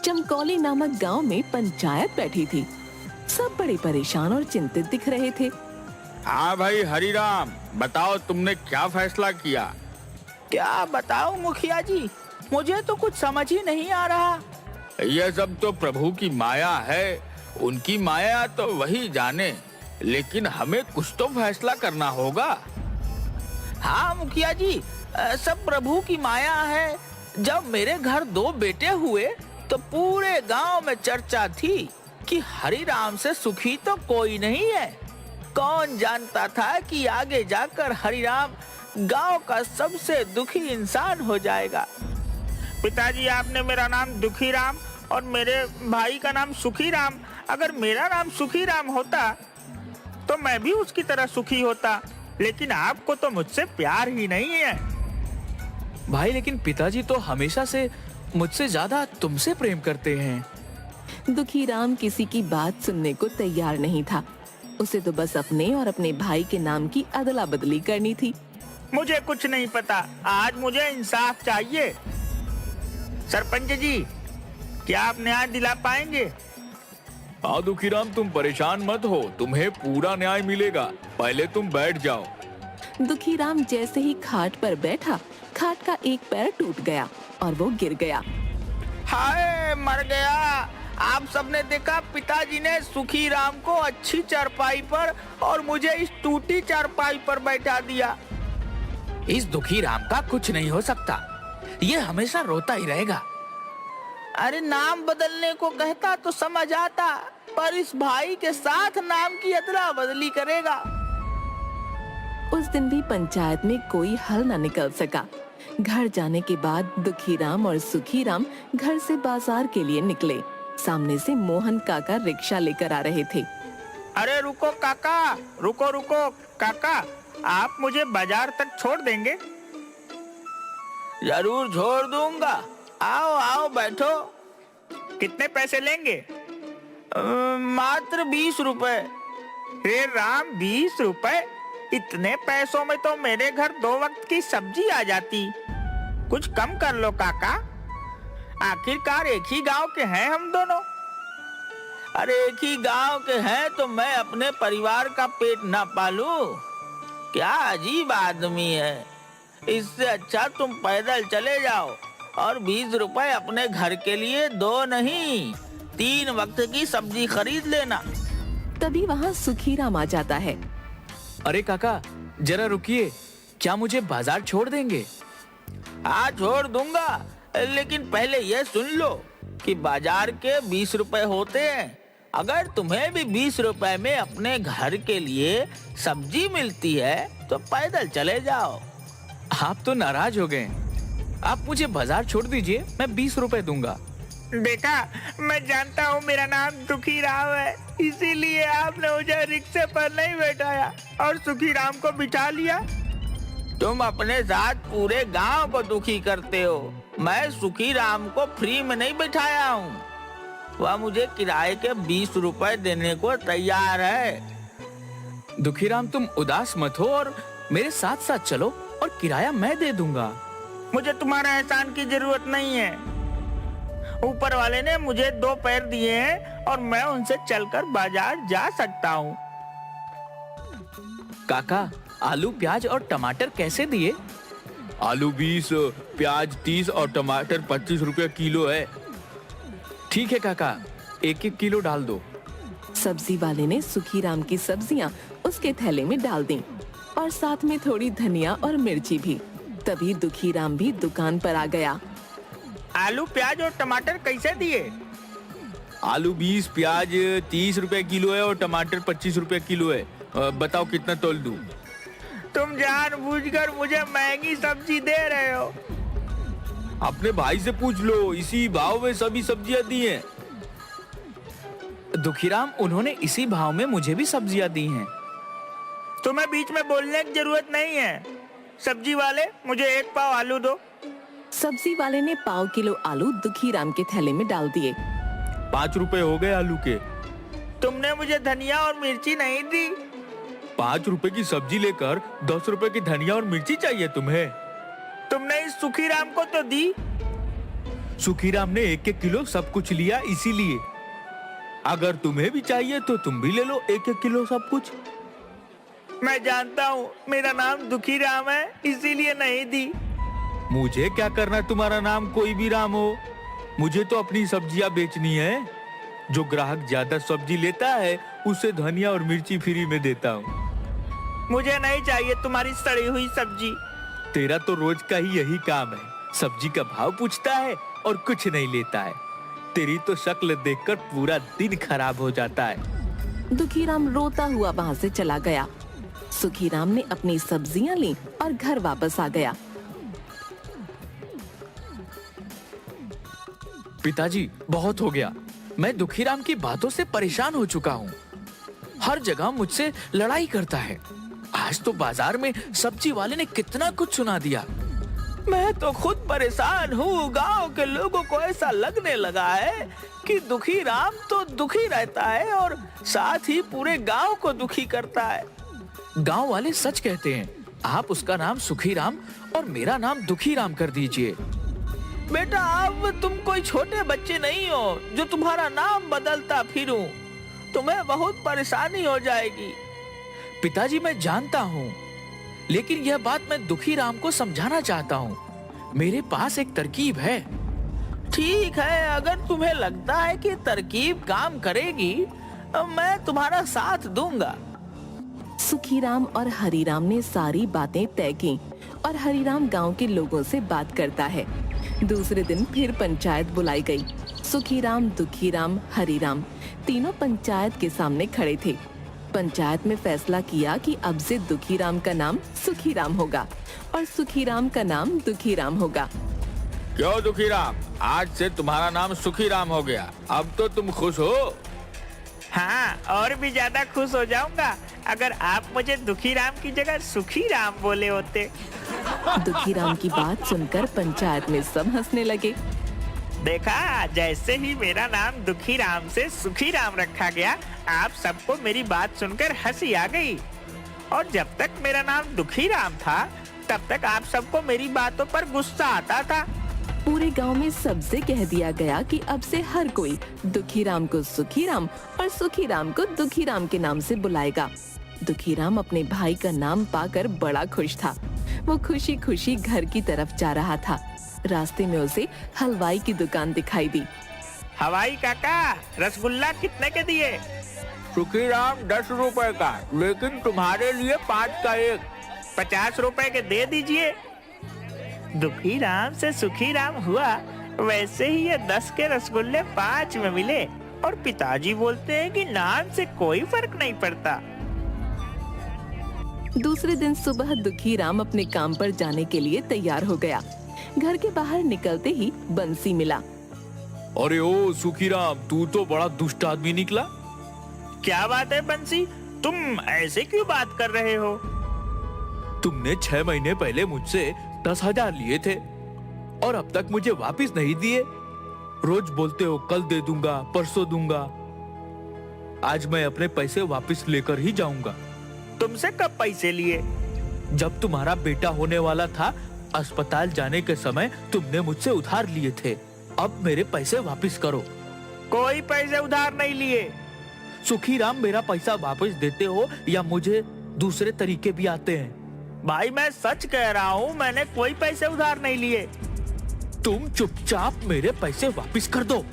चमकौली नामक गांव में पंचायत बैठी थी। सब बड़े परेशान और चिंतित दिख रहे थे। हाँ भाई हरिराम, बताओ तुमने क्या फैसला किया? क्या बताऊं मुखिया जी, मुझे तो कुछ समझ ही नहीं आ रहा। यह सब तो प्रभु की माया है, उनकी माया तो वही जाने, लेकिन हमें कुछ तो फैसला करना होगा। हाँ मुखिया जी, सब प्रभु की माया है। जब मेरे घर 2 बेटे हुए तो पूरे गांव में चर्चा थी कि हरिराम से सुखी तो कोई नहीं है। कौन जानता था कि आगे जाकर हरिराम गांव का सबसे दुखी इंसान हो जाएगा। पिताजी, आपने मेरा नाम दुखी राम और मेरे भाई का नाम सुखी राम। अगर मेरा नाम सुखी राम होता तो मैं भी उसकी तरह सुखी होता, लेकिन आपको तो मुझसे प्यार ही नहीं है। भाई, लेकिन पिताजी तो हमेशा से मुझसे ज्यादा तुमसे प्रेम करते हैं। दुखी राम किसी की बात सुनने को तैयार नहीं था। उसे तो बस अपने और अपने भाई के नाम की अदला बदली करनी थी। मुझे कुछ नहीं पता, आज मुझे इंसाफ चाहिए। सरपंच जी, क्या आप न्याय दिला पाएंगे? हाँ दुखीराम, तुम परेशान मत हो, तुम्हें पूरा न्याय मिलेगा। पहले तुम बैठ जाओ। दुखी राम जैसे ही खाट पर बैठा, खाट का एक पैर टूट गया और वो गिर गया। हाय, मर गया। आप सबने देखा, पिताजी ने सुखी राम को अच्छी चारपाई पर और मुझे इस टूटी चारपाई पर बैठा दिया। इस दुखी राम का कुछ नहीं हो सकता, ये हमेशा रोता ही रहेगा। अरे नाम बदलने को कहता तो समझ आता, पर इस भाई के साथ नाम की अदला बदली करेगा। उस दिन भी पंचायत में कोई हल न निकल सका। घर जाने के बाद दुखी राम और सुखी राम घर से बाजार के लिए निकले। सामने से मोहन काका रिक्शा लेकर आ रहे थे। अरे रुको काका, रुको रुको काका, आप मुझे बाजार तक छोड़ देंगे? जरूर छोड़ दूंगा। आओ आओ बैठो। कितने पैसे लेंगे? मात्र 20 रुपए। हे राम, 20 रुपए? इतने पैसों में तो मेरे घर 2 वक्त की सब्जी आ जाती। कुछ कम कर लो काका, आखिरकार एक ही गांव के हैं हम दोनों। अरे एक ही गांव के हैं तो मैं अपने परिवार का पेट ना पालूं? क्या अजीब आदमी है। इससे अच्छा तुम पैदल चले जाओ और 20 रुपए अपने घर के लिए 2 नहीं 3 वक्त की सब्जी खरीद लेना। तभी वहाँ सुखी राम आ जाता है। अरे काका, जरा रुकिए, क्या मुझे बाजार छोड़ देंगे? हाँ छोड़ दूंगा, लेकिन पहले ये सुन लो कि बाजार के 20 रुपए होते हैं। अगर तुम्हें भी 20 रुपए में अपने घर के लिए सब्जी मिलती है तो पैदल चले जाओ। आप तो नाराज हो गए। आप मुझे बाजार छोड़ दीजिए, मैं 20 रुपए दूंगा। बेटा, मैं जानता हूँ मेरा नाम दुखी राम है, इसीलिए आपने मुझे रिक्शे पर नहीं बैठाया और सुखी राम को बिठा लिया। तुम अपने साथ पूरे गांव को दुखी करते हो। मैं सुखी राम को फ्री में नहीं बिठाया हूँ, वह मुझे किराए के 20 रुपए देने को तैयार है। दुखीराम, तुम उदास मत हो और मेरे साथ साथ चलो और किराया मैं दे दूंगा। मुझे तुम्हारा एहसान की जरूरत नहीं है। ऊपर वाले ने मुझे 2 पैर दिए हैं और मैं उनसे चलकर बाजार जा सकता हूँ। काका, आलू, प्याज और टमाटर कैसे दिए? आलू 20, प्याज 30 और टमाटर 25 रुपए किलो है। ठीक है काका, 1-1 किलो डाल दो। सब्जी वाले ने सुखी राम की सब्जियां उसके थैले में डाल दी और साथ में थोड़ी धनिया और मिर्ची भी। तभी दुखी राम भी दुकान पर आ गया। आलू, प्याज और टमाटर कैसे दिए? आलू 20, प्याज 30 रुपए किलो है और टमाटर 25 रुपए किलो है। बताओ कितना तोल दूं? तुम जानबूझकर मुझे महंगी सब्जी दे रहे हो। अपने भाई से पूछ लो, इसी भाव में सभी सब्जियां दी हैं। दुखीराम, उन्होंने इसी भाव में मुझे भी सब्जियां दी हैं। तुम्हें बीच में बोलने की जरूरत नहीं है। सब्जी वाले, मुझे 1 पाव आलू दो। सब्जी वाले ने 1 किलो आलू दुखी राम के थैले में डाल दिए। 5 रुपए हो गए आलू के। तुमने मुझे धनिया और मिर्ची नहीं दी। 5 रुपए की सब्जी लेकर 10 रुपए की धनिया और मिर्ची चाहिए तुम्हें? तुमने इस सुखी राम को तो दी। सुखीराम ने 1-1 किलो सब कुछ लिया इसीलिए। अगर तुम्हें भी चाहिए तो तुम भी ले लो 1-1 किलो सब कुछ। मैं जानता हूँ मेरा नाम दुखी राम है, इसीलिए नहीं दी। मुझे क्या करना तुम्हारा नाम कोई भी राम हो, मुझे तो अपनी सब्जियां बेचनी है। जो ग्राहक ज्यादा सब्जी लेता है उसे धनिया और मिर्ची फ्री में देता हूँ। मुझे नहीं चाहिए तुम्हारी सड़ी हुई सब्जी। तेरा तो रोज का ही यही काम है, सब्जी का भाव पूछता है और कुछ नहीं लेता है। तेरी तो शक्ल देखकर पूरा दिन खराब हो जाता है। दुखीराम रोता हुआ वहाँ से चला गया। सुखीराम ने अपनी सब्जियां ली और घर वापस आ गया। पिताजी, बहुत हो गया। मैं दुखीराम की बातों से परेशान हो चुका हूँ। हर जगह मुझसे लड़ाई करता है। आज तो बाजार में सब्जी वाले ने कितना कुछ सुना दिया। मैं तो खुद परेशान हूँ। गांव के लोगों को ऐसा लगने लगा है कि दुखी राम तो दुखी रहता है और साथ ही पूरे गांव को दुखी करता है। गांव वाले सच कहते हैं। आप उसका नाम सुखीराम और मेरा नाम दुखीराम कर दीजिए। बेटा, अब तुम कोई छोटे बच्चे नहीं हो जो तुम्हारा नाम बदलता फिरूं। तुम्हें बहुत परेशानी हो जाएगी। पिताजी, मैं जानता हूँ, लेकिन यह बात मैं दुखीराम को समझाना चाहता हूँ। मेरे पास एक तरकीब है। ठीक है, अगर तुम्हें लगता है कि तरकीब काम करेगी, मैं तुम्हारा साथ दूंगा। सुखीराम और हरीराम ने सारी बातें तय की और हरीराम गांव के लोगों से बात करता है। दूसरे दिन फिर पंचायत बुलाई गई। सुखीराम, दुखीराम, हरीराम तीनों पंचायत के सामने खड़े थे। पंचायत में फैसला किया कि अब से दुखीराम का नाम सुखीराम होगा और सुखीराम का नाम दुखीराम होगा। क्यों दुखीराम, आज से तुम्हारा नाम सुखीराम हो गया। अब तो तुम खुश हो? हाँ, और भी ज्यादा खुश हो जाऊंगा अगर आप मुझे दुखी राम की जगह सुखी राम बोले होते। दुखीराम की बात सुनकर पंचायत में सब हंसने लगे। देखा, जैसे ही मेरा नाम दुखी राम से सुखी राम रखा गया, आप सबको मेरी बात सुनकर हंसी आ गई। और जब तक मेरा नाम दुखी राम था, तब तक आप सबको मेरी बातों पर गुस्सा आता था। पूरे गांव में सबसे कह दिया गया कि अब से हर कोई दुखीराम को सुखीराम और सुखीराम को दुखीराम के नाम से बुलाएगा। दुखीराम अपने भाई का नाम पाकर बड़ा खुश था। वो खुशी खुशी घर की तरफ जा रहा था। रास्ते में उसे हलवाई की दुकान दिखाई दी। हवाई काका, रसगुल्ला कितने के दिए? सुखीराम 10 रुपए का, लेकिन तुम्हारे लिए 5 का एक। 50 रुपए के दे दीजिए। दुखी राम से सुखी राम हुआ, वैसे ही ये 10 के रसगुल्ले 5 में मिले। और पिताजी बोलते हैं कि नाम से कोई फर्क नहीं पड़ता। दूसरे दिन सुबह दुखीराम अपने काम पर जाने के लिए तैयार हो गया। घर के बाहर निकलते ही बंसी मिला। अरे ओ सुखीराम, तू तो बड़ा दुष्ट आदमी निकला। क्या बात है बंसी, तुम ऐसे क्यों बात कर रहे हो? तुमने 6 महीने पहले मुझसे 10,000 लिए थे और अब तक मुझे वापस नहीं दिए। रोज बोलते हो कल दे दूंगा, परसों दूंगा। आज मैं अपने पैसे वापस लेकर ही जाऊंगा। तुमसे कब पैसे लिए? जब तुम्हारा बेटा होने वाला था, अस्पताल जाने के समय तुमने मुझसे उधार लिए थे। अब मेरे पैसे वापस करो। कोई पैसे उधार नहीं लिए। सुखीराम, मेरा पैसा वापस देते हो या मुझे दूसरे तरीके भी आते हैं। भाई, मैं सच कह रहा हूँ, मैंने कोई पैसे उधार नहीं लिए। तुम चुपचाप मेरे पैसे वापस कर दो।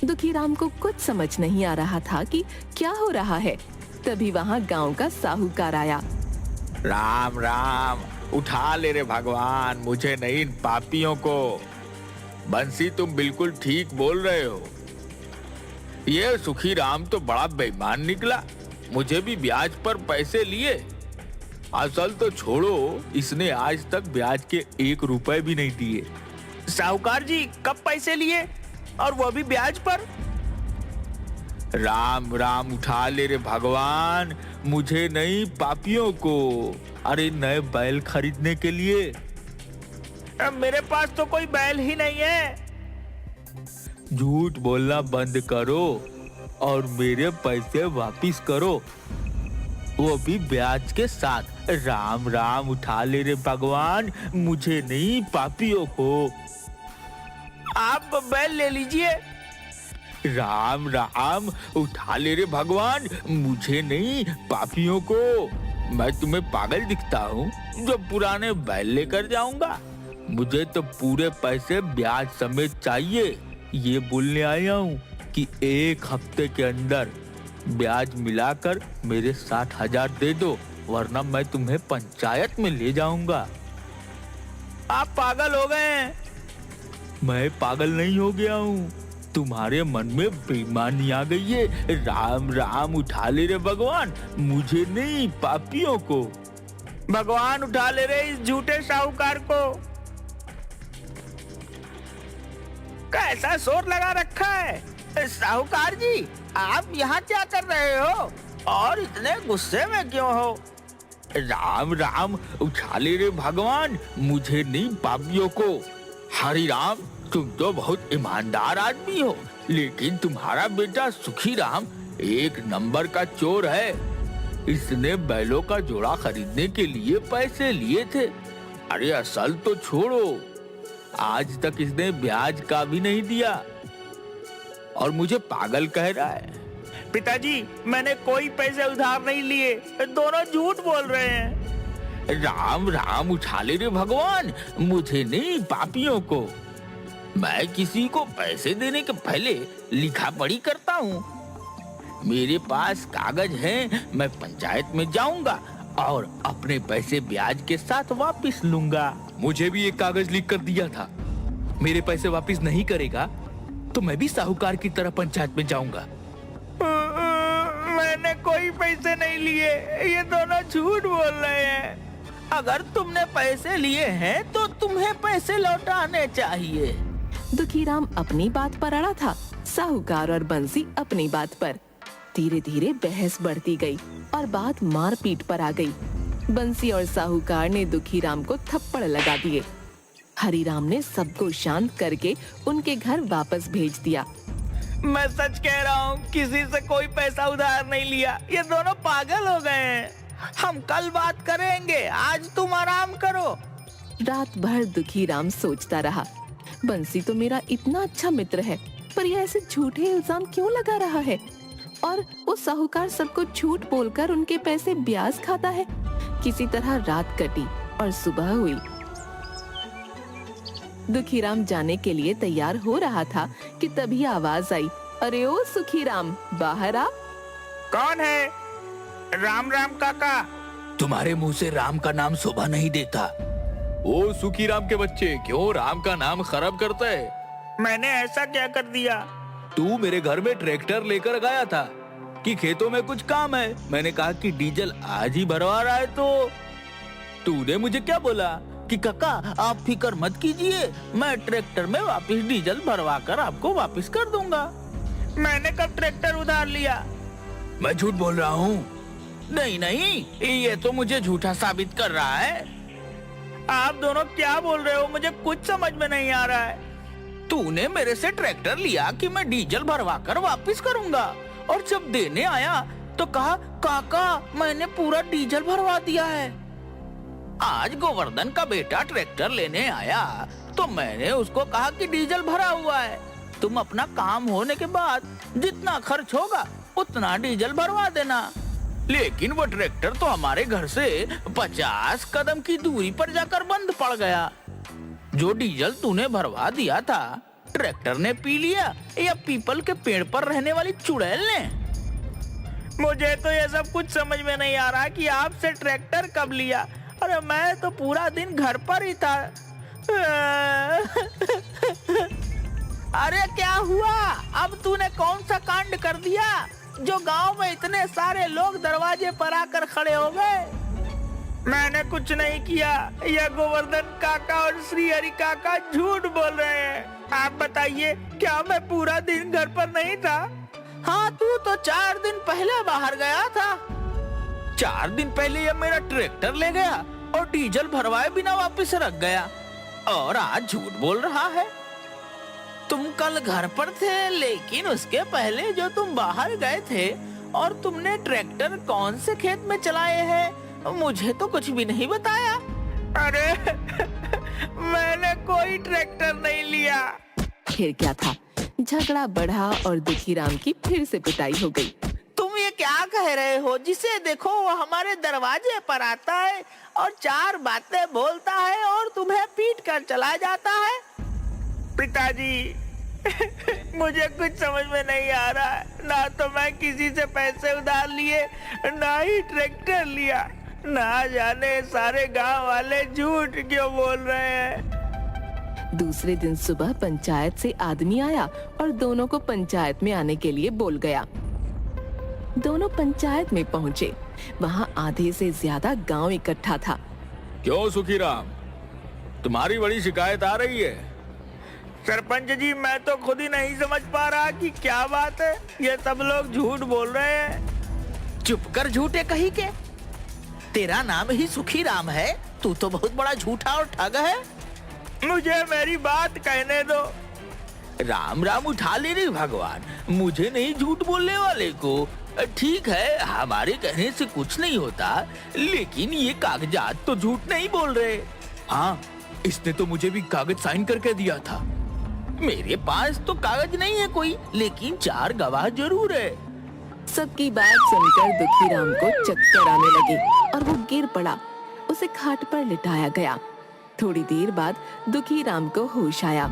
दुखीराम को कुछ समझ नहीं आ रहा था कि क्या हो रहा है। तभी वहाँ गांव का साहूकार आया। राम राम, उठा ले रे भगवान, मुझे नहीं इन पापियों को। बंसी, तुम बिल्कुल ठीक बोल रहे हो। ये सुखीराम तो बड़ा बेईमान निकला। मुझे भी ब्याज पर पैसे लिए। असल तो छोड़ो, इसने आज तक ब्याज के 1 रुपए भी नहीं दिए। साहूकार जी, कब पैसे लिए और वो भी ब्याज पर? राम राम, उठा ले रे भगवान, मुझे नहीं पापियों को। अरे नए बैल खरीदने के लिए। मेरे पास तो कोई बैल ही नहीं है। झूठ बोलना बंद करो और मेरे पैसे वापिस करो, वो भी ब्याज के साथ। राम राम, उठा ले रे भगवान, मुझे नहीं पापियों को। आप बैल ले लीजिए। राम राम, उठा ले रे भगवान, मुझे नहीं पापियों को। मैं तुम्हें पागल दिखता हूँ जो पुराने बैल लेकर जाऊंगा? मुझे तो पूरे पैसे ब्याज समेत चाहिए। ये बोलने आया हूँ कि 1 हफ्ते के अंदर ब्याज मिलाकर मेरे 60,000 दे दो, वरना मैं तुम्हें पंचायत में ले जाऊंगा। आप पागल हो गए हैं। मैं पागल नहीं हो गया हूँ, तुम्हारे मन में बेईमानी आ गई है। राम राम, उठा ले रे भगवान, मुझे नहीं पापियों को। भगवान उठा ले रहे इस झूठे साहूकार को। कैसा शोर लगा रखा है? साहूकार जी, आप यहाँ क्या कर रहे हो और इतने गुस्से में क्यों हो? राम राम, उठा ले रे भगवान, मुझे नहीं पापियों को। हरि राम, तुम तो बहुत ईमानदार आदमी हो, लेकिन तुम्हारा बेटा सुखी राम 1 नंबर का चोर है। इसने बैलों का जोड़ा खरीदने के लिए पैसे लिए थे। अरे असल तो छोड़ो, आज तक इसने ब्याज का भी नहीं दिया और मुझे पागल कह रहा है। पिताजी, मैंने कोई पैसे उधार नहीं लिए, दोनों झूठ बोल रहे हैं। राम राम, उठा ले रे भगवान, मुझे नहीं पापियों को। मैं किसी को पैसे देने के पहले लिखा पढ़ी करता हूँ। मेरे पास कागज हैं, मैं पंचायत में जाऊंगा और अपने पैसे ब्याज के साथ वापस लूंगा। मुझे भी एक कागज लिख कर दिया था, मेरे पैसे वापस नहीं करेगा तो मैं भी साहूकार की तरह पंचायत में जाऊंगा। मैंने कोई पैसे नहीं लिए, ये दोनों झूठ बोल रहे हैं। अगर तुमने पैसे लिए हैं तो तुम्हें पैसे लौटाने चाहिए। दुखीराम अपनी बात पर अड़ा था, साहूकार और बंसी अपनी बात पर। धीरे धीरे बहस बढ़ती गई और बात मारपीट पर आ गई। बंसी और साहूकार ने दुखीराम को थप्पड़ लगा दिए। हरिराम ने सबको शांत करके उनके घर वापस भेज दिया। मैं सच कह रहा हूँ, किसी से कोई पैसा उधार नहीं लिया। ये दोनों पागल हो गए हैं। हम कल बात करेंगे, आज तुम आराम करो। रात भर दुखीराम सोचता रहा, बंसी तो मेरा इतना अच्छा मित्र है, पर यह ऐसे झूठे इल्जाम क्यों लगा रहा है? और वो साहूकार सबको झूठ बोलकर उनके पैसे ब्याज खाता है। किसी तरह रात कटी और सुबह हुई। दुखीराम जाने के लिए तैयार हो रहा था कि तभी आवाज आई, अरे ओ सुखीराम, बाहर आ। कौन है? राम राम काका। तुम्हारे मुंह से राम का नाम शोभा नहीं देता। ओ सुखी राम के बच्चे, क्यों राम का नाम खराब करता है? मैंने ऐसा क्या कर दिया? तू मेरे घर में ट्रैक्टर लेकर गया था कि खेतों में कुछ काम है। मैंने कहा कि डीजल आज ही भरवा रहा है, तो तूने मुझे क्या बोला कि काका आप फिक्र मत कीजिए, मैं ट्रैक्टर में वापस डीजल भरवा कर आपको वापस कर दूंगा। मैंने कब ट्रैक्टर उधार लिया? मैं झूठ बोल रहा हूँ। नहीं नहीं, ये तो मुझे झूठा साबित कर रहा है। आप दोनों क्या बोल रहे हो? मुझे कुछ समझ में नहीं आ रहा है। तूने मेरे से ट्रैक्टर लिया कि मैं डीजल भरवा कर वापस करूंगा, और जब देने आया तो कहा काका मैंने पूरा डीजल भरवा दिया है। आज गोवर्धन का बेटा ट्रैक्टर लेने आया तो मैंने उसको कहा कि डीजल भरा हुआ है, तुम अपना काम होने के बाद जितना खर्च होगा उतना डीजल भरवा देना। लेकिन वो ट्रैक्टर तो हमारे घर से 50 कदम की दूरी पर जाकर बंद पड़ गया। जो डीजल तूने भरवा दिया था ट्रैक्टर ने पी लिया या पीपल के पेड़ पर रहने वाली चुड़ैल ने? मुझे तो ये सब कुछ समझ में नहीं आ रहा कि आपसे ट्रैक्टर कब लिया। अरे मैं तो पूरा दिन घर पर ही था। अरे क्या हुआ? अब तूने कौन सा कांड कर दिया जो गांव में इतने सारे लोग दरवाजे पर आकर खड़े हो गए? मैंने कुछ नहीं किया। यह गोवर्धन काका और श्री हरि काका झूठ बोल रहे हैं। आप बताइए, क्या मैं पूरा दिन घर पर नहीं था? हाँ, तू तो 4 दिन पहले बाहर गया था। 4 दिन पहले यह मेरा ट्रैक्टर ले गया और डीजल भरवाए बिना वापस रख गया, और आज झूठ बोल रहा है। तुम कल घर पर थे, लेकिन उसके पहले जो तुम बाहर गए थे और तुमने ट्रैक्टर कौन से खेत में चलाए हैं मुझे तो कुछ भी नहीं बताया। अरे मैंने कोई ट्रैक्टर नहीं लिया। फिर क्या था, झगड़ा बढ़ा और दुखीराम की फिर से पिटाई हो गई। तुम ये क्या कह रहे हो? जिसे देखो वो हमारे दरवाजे पर आता है और चार बातें बोलता है और तुम्हें पीट कर चला जाता है। पिताजी मुझे कुछ समझ में नहीं आ रहा है। ना तो मैं किसी से पैसे उधार लिए, ना ही ट्रैक्टर लिया। ना जाने सारे गांव वाले झूठ क्यों बोल रहे हैं। दूसरे दिन सुबह पंचायत से आदमी आया और दोनों को पंचायत में आने के लिए बोल गया। दोनों पंचायत में पहुंचे। वहां आधे से ज्यादा गांव इकट्ठा था। क्यों सुखीराम, तुम्हारी बड़ी शिकायत आ रही है? सरपंच जी, मैं तो खुद ही नहीं समझ पा रहा कि क्या बात है। ये सब लोग झूठ बोल रहे हैं। चुप कर झूठे कहीं के। तेरा नाम ही सुखीराम है। तू तो बहुत बड़ा झूठा और ठग है। मुझे मेरी बात कहने दो। राम राम उठा ले रे भगवान, मुझे नहीं झूठ बोलने वाले को। ठीक है, हमारे कहने से कुछ नहीं होता, लेकिन ये कागजात तो झूठ नहीं बोल रहे। हाँ, इसने तो मुझे भी कागज साइन करके दिया था। मेरे पास तो कागज नहीं है कोई, लेकिन चार गवाह जरूर है। सबकी बात सुनकर दुखीराम को चक्कर आने लगे और वो गिर पड़ा। उसे खाट पर लिटाया गया। थोड़ी देर बाद दुखीराम को होश आया।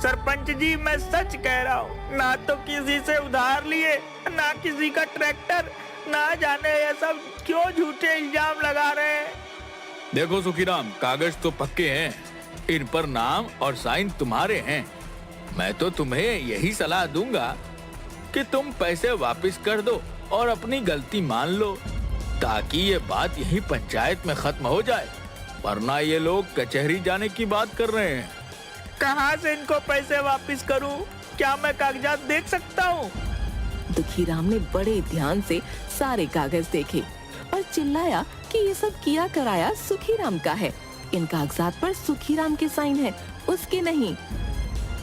सरपंच जी, मैं सच कह रहा हूँ। ना तो किसी से उधार लिए, ना किसी का ट्रैक्टर। ना जाने ये सब क्यों झूठे इल्जाम लगा रहे हैं। देखो सुखीराम, कागज तो पक्के हैं, इन पर नाम और साइन तुम्हारे हैं। मैं तो तुम्हें यही सलाह दूंगा कि तुम पैसे वापस कर दो और अपनी गलती मान लो, ताकि ये बात यही पंचायत में खत्म हो जाए। वरना ये लोग कचहरी जाने की बात कर रहे हैं। कहाँ से इनको पैसे वापस करूँ? क्या मैं कागजात देख सकता हूँ? दुखीराम ने बड़े ध्यान से सारे कागज देखे और चिल्लाया कि ये सब किया कराया सुखीराम का है। इन कागजात पर सुखीराम के साइन है, उसके नहीं।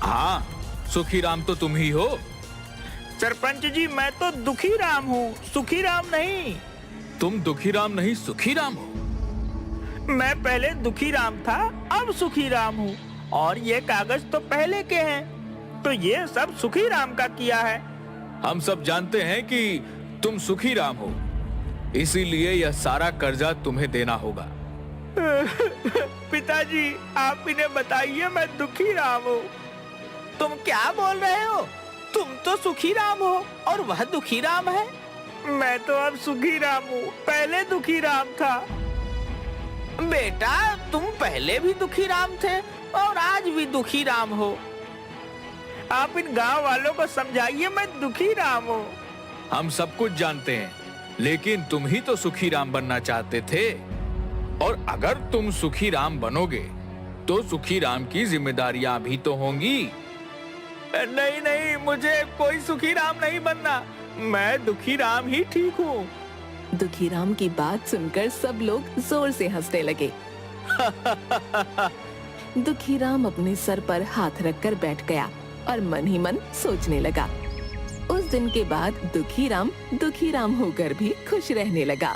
हाँ, सुखीराम तो तुम ही हो। सरपंच जी, मैं तो दुखीराम हूँ, सुखीराम नहीं। तुम दुखीराम नहीं, सुखीराम हो। मैं पहले दुखीराम था, अब सुखीराम हूँ। और ये कागज तो पहले के हैं, तो ये सब सुखीराम का किया है। हम सब जानते हैं कि तुम सुखीराम हो, इसीलिए यह सारा कर्जा तुम्हें देना होगा। पिताजी, आप इन्हें बताइए मैं दुखीराम हूँ। तुम क्या बोल रहे हो? तुम तो सुखीराम हो और वह दुखीराम है। मैं तो अब सुखीराम हूँ, पहले दुखीराम था। बेटा, तुम पहले भी दुखीराम थे और आज भी दुखीराम हो। आप इन गांव वालों को समझाइए मैं दुखीराम हूँ। हम सब कुछ जानते हैं, लेकिन तुम ही तो सुखीराम बनना चाहते थे। और अगर तुम सुखीराम बनोगे तो सुखीराम की जिम्मेदारियां भी तो होंगी। नहीं नहीं, मुझे कोई सुखीराम नहीं बनना। मैं दुखीराम ही ठीक हूँ। दुखीराम की बात सुनकर सब लोग जोर से हंसने लगे। दुखीराम अपने सर पर हाथ रखकर बैठ गया और मन ही मन सोचने लगा। उस दिन के बाद दुखीराम दुखीराम होकर भी खुश रहने लगा।